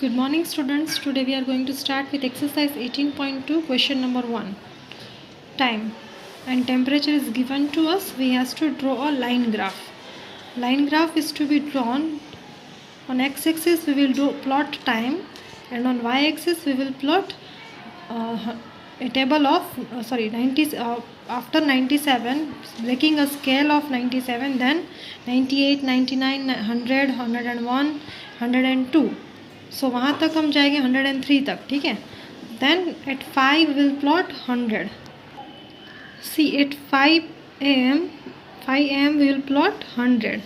Good morning students. Today we are going to start with exercise 18.2 question number 1. Time and temperature is given to us. We have to draw a line graph. Line graph is to be drawn. On x-axis we will plot time, and on y-axis we will plot a table of 90 after 97, breaking a scale of 97, then 98, 99, 100, 101, 102. सो वहाँ तक हम जाएंगे 103 तक, ठीक है. Then at 5 will plot 100. See at 5 am will plot 100.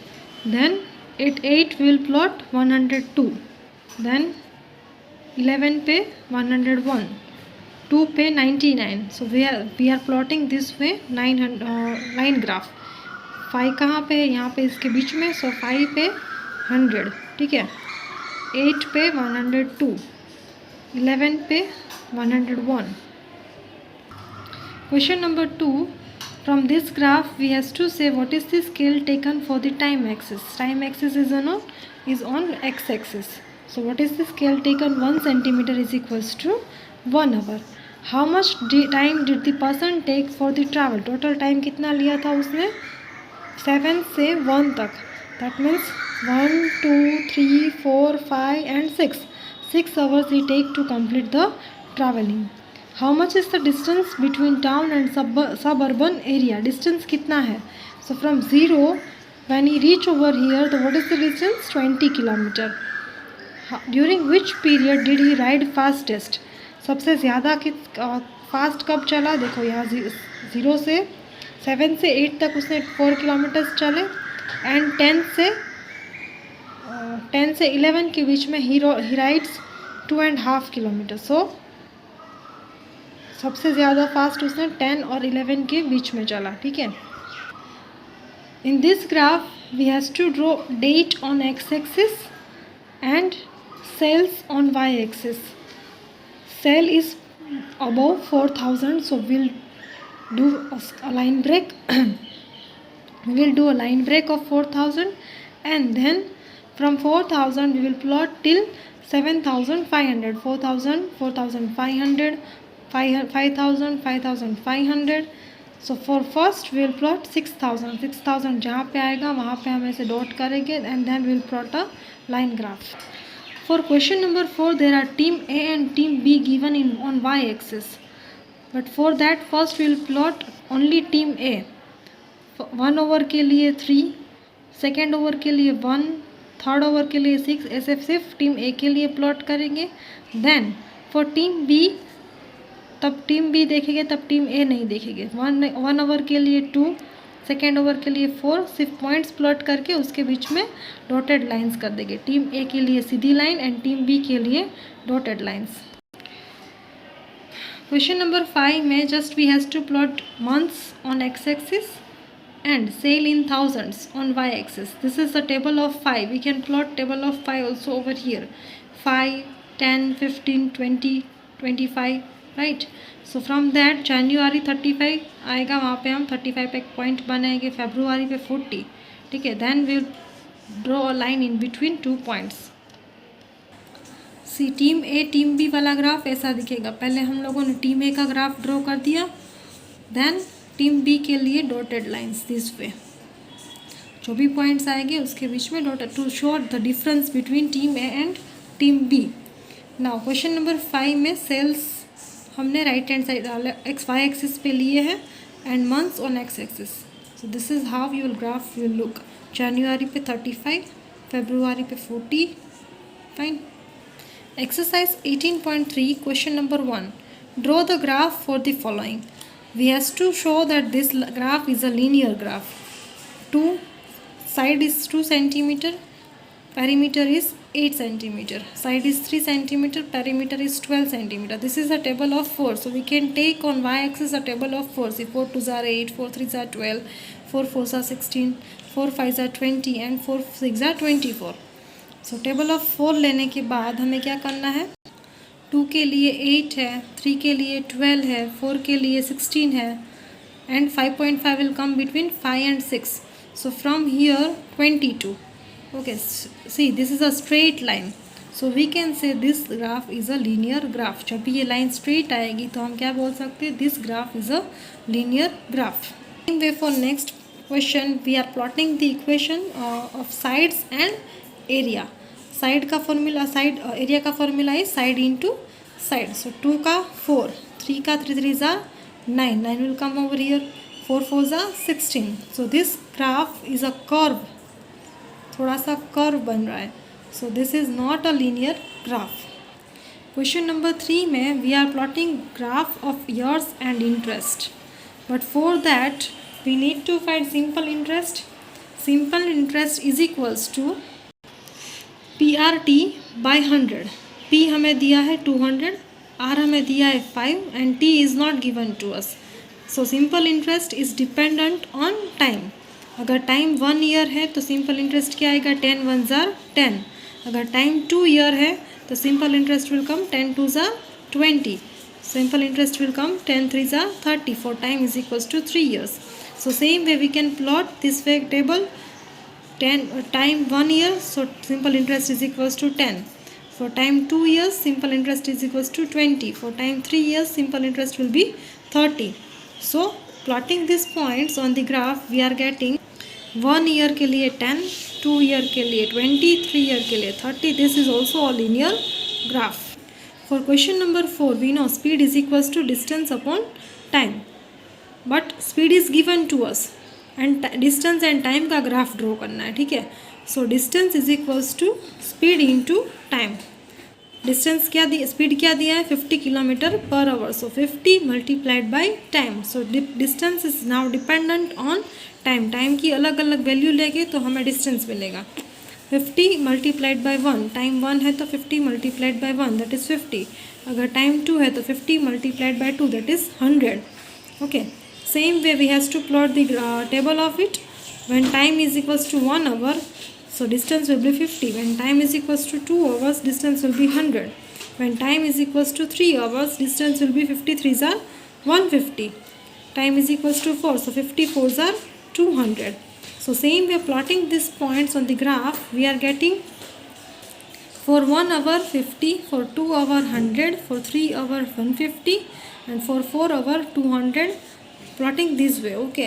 Then at 8 will plot 102. Then 11 पे 101, 2 पे 99. So we are plotting this way line graph. 5 कहाँ पे है? यहाँ पे इसके बीच में. सो 5 पे 100, ठीक है. 8 पे 102, 11 पे 101. Question number 2. From this graph we has to say what is the scale taken for the time axis. Time axis is on x-axis. So what is the scale taken? 1 centimeter is equals to 1 hour. How much time did the person take for the travel? Total time कितना लिया था उसने? 7 से 1 तक. That means 1, 2, 3, 4, 5 and 6. 6 hours he take to complete the traveling. How much is the distance between town and suburban area? Distance कितना है? So from 0, when he reach over here, what is the distance? 20 kilometer. During which period did he ride fastest? सबसे ज़्यादा fast कब चला? देखो यहाँ 0 से 7 से 8 तक उसने 4 किलोमीटर्स चले, एंड 10 से 11 के बीच में ही राइड्स 2.5 किलोमीटर. सो सबसे ज़्यादा फास्ट उसने 10 और 11 के बीच में चला, ठीक है. In this graph we have to draw date on x axis and sales on Y axis. Sale is above 4000, so will do a line break. We will do a line break of 4000, and then from 4000 we will plot till 7500. 4000, 4500, 5000, 5500. So for first we will plot 6000. 6000 जहाँ पे आएगा वहाँ पे हम ऐसे dot करेंगे, and then we will plot a line graph. For question number 4, there are team A and team B given on y axis, but for that first we will plot only team A. 1 over के लिए 3, second over के लिए 1, third over के लिए 6, ऐसे सिर्फ team A के लिए प्लॉट करेंगे. देन फॉर टीम बी, तब टीम बी देखेंगे, तब टीम ए नहीं देखेंगे. 1 ओवर के लिए 2, सेकेंड ओवर के लिए 4, सिर्फ पॉइंट्स प्लॉट करके उसके बीच में डॉटेड लाइंस कर देंगे. टीम ए के लिए सीधी लाइन एंड टीम बी के लिए डॉटेड लाइंस. क्वेश्चन नंबर 5 में just we have to plot months on x axis and sale in thousands on y-axis. This is the table of 5. We can plot table of 5 also over here. 5, 10, 15, 20, 25, right? So from that January 35 आएगा, वहाँ पे हम 35 पे एक point बनाएंगे. February पे 40, ठीक है. Then we will draw a line in between 2 points. See team A team B वाला ग्राफ ऐसा दिखेगा. पहले हम लोगों ने टीम ए का ग्राफ ड्रॉ कर दिया, देन टीम बी के लिए डॉटेड लाइंस दिस वे. जो भी पॉइंट्स आएंगे उसके बीच में dotted, to show the difference between team A and team B. Now question number 5 में सेल्स हमने right hand side x y axis पे लिए हैं and months on x axis. So this is how your graph will look. जनवरी पे 35, फरवरी पे 40. Fine. Exercise 18.3 question number 1. Draw the graph for the following. We has to show that this graph is a linear graph. Side is 2 centimeter, perimeter is 8 centimeter, side is 3 centimeter, perimeter is 12 centimeter. This is a table of 4, so we can take on y-axis a table of 4. See, 4 2s are 8, 4 3s are 12, 4 4s are 16, 4 5s are 20 and 4 6s are 24. So table of 4 लेने के बाद हमें क्या करना है? 2 के लिए 8 है, 3 के लिए 12 है, 4 के लिए 16 है, and 5.5 will come between 5 and 6. So from here 22. Okay, see, this is a straight line. So we can say this graph is a linear graph. जब भी ये लाइन स्ट्रेट आएगी तो हम क्या बोल सकते हैं, this graph is a linear graph. Same way for next question we are plotting the equation of sides and area. Side का फॉर्मूला, साइड एरिया का फॉर्मूला है साइड इंटू साइड. सो 2 का 4, 3 का 3 3 ज़ा 9, 9 will come over here, 4 4 ज़ा 16. So this graph is a curve, थोड़ा सा curve बन रहा है. So this is not a linear graph. Question number 3 में we are plotting graph of years and interest. But for that we need to find simple interest. Simple interest is equals to PRT by 100. P हमें दिया है 200, R हमें दिया है 5 and T is not given to us. So simple interest is dependent on time. अगर time 1 year है तो simple interest क्या आएगा, 10 1 ज़ा 10. अगर टाइम 2 ईयर है तो सिंपल इंटरेस्ट विल कम 10 2 ज़ा 20. सिंपल इंटरेस्ट विल कम 10 3 ज़ा 30 for time is equals to 3 years. So same way we can plot this way table. Time 1 year, so simple interest is equals to 10. For time 2 years, simple interest is equals to 20. For time 3 years, simple interest will be 30. So plotting these points on the graph, we are getting 1 year के लिए 10, 2 year के लिए 20, 3 year के लिए 30. This is also a linear graph. For question number 4, we know speed is equals to distance upon time. But speed is given to us. And distance and time का graph draw करना है, ठीक है. So distance is equals to speed into time. Distance क्या दी, speed क्या दिया है 50 kilometre per hour. So 50 multiplied by time. So distance is now dependent on time. Time की अलग अलग वैल्यू लेंगे तो हमें डिस्टेंस मिलेगा. 50 मल्टीप्लाइड बाय 1, टाइम 1 है तो 50 मल्टीप्लाइड बाय 1 दैट इज़ 50. अगर टाइम 2 है तो 50 multiplied bye 2 that is 100. Okay. Same way we has to plot the table of it. When time is equals to 1 hour, so distance will be 50. When time is equals to 2 hours, distance will be 100. When time is equals to 3 hours, distance will be 53 are 150. Time is equals to 4, so 54 are 200. So same way plotting these points on the graph, we are getting for 1 hour 50, for 2 hour 100, for 3 hour 150 and for 4 hour 200. Plotting this way. Okay.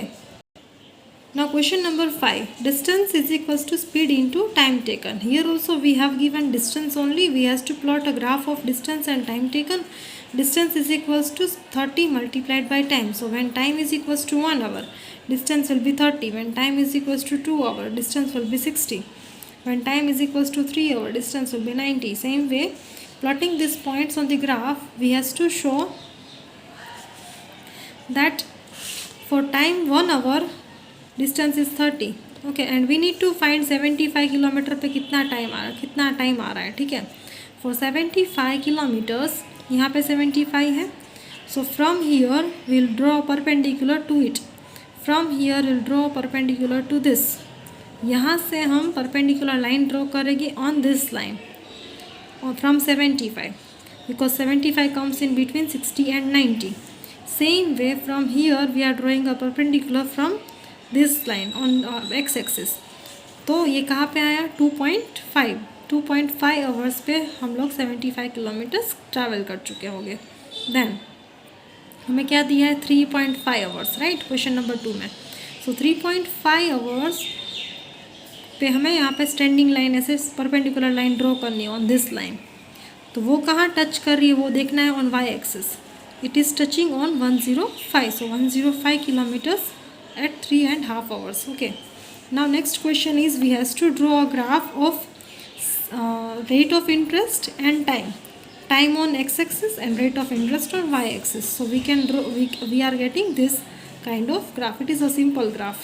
Now question number 5. Distance is equals to speed into time taken. Here also we have given distance only. We have to plot a graph of distance and time taken. Distance is equals to 30 multiplied by time. So when time is equals to 1 hour, distance will be 30. When time is equals to 2 hour, distance will be 60. When time is equals to 3 hour, distance will be 90. Same way, plotting these points on the graph, we have to show that for time 1 hour distance is 30. Okay, and we need to find 75 kilometre पे कितना time आ रहा है, ठीक है. For 75 kilometres, यहाँ पे 75 है. So from here we'll draw perpendicular to it. From here we'll draw perpendicular to this. यहाँ से हम perpendicular line draw करेंगे on this line from 75, because 75 comes in between 60 and 90. Same way from here we are drawing a perpendicular from this line on x-axis. तो ये कहाँ पे आया 2.5 hours पे हम लोग 75 किलोमीटर्स ट्रैवल कर चुके होंगे. देन हमें क्या दिया है 3.5 आवर्स, राइट, क्वेश्चन नंबर 2 में. सो 3.5 आवर्स पे हमें यहाँ पे स्टैंडिंग लाइन ऐसे परपेंडिकुलर लाइन ड्रॉ करनी है ऑन दिस लाइन. तो वो कहाँ टच कर रही है वो देखना है on Y axis. It is touching on 105. So 105 kilometers at 3.5 hours. Okay. Now next question is we has to draw a graph of rate of interest and time. Time on x-axis and rate of interest on y-axis. So we can draw. We are getting this kind of graph. It is a simple graph.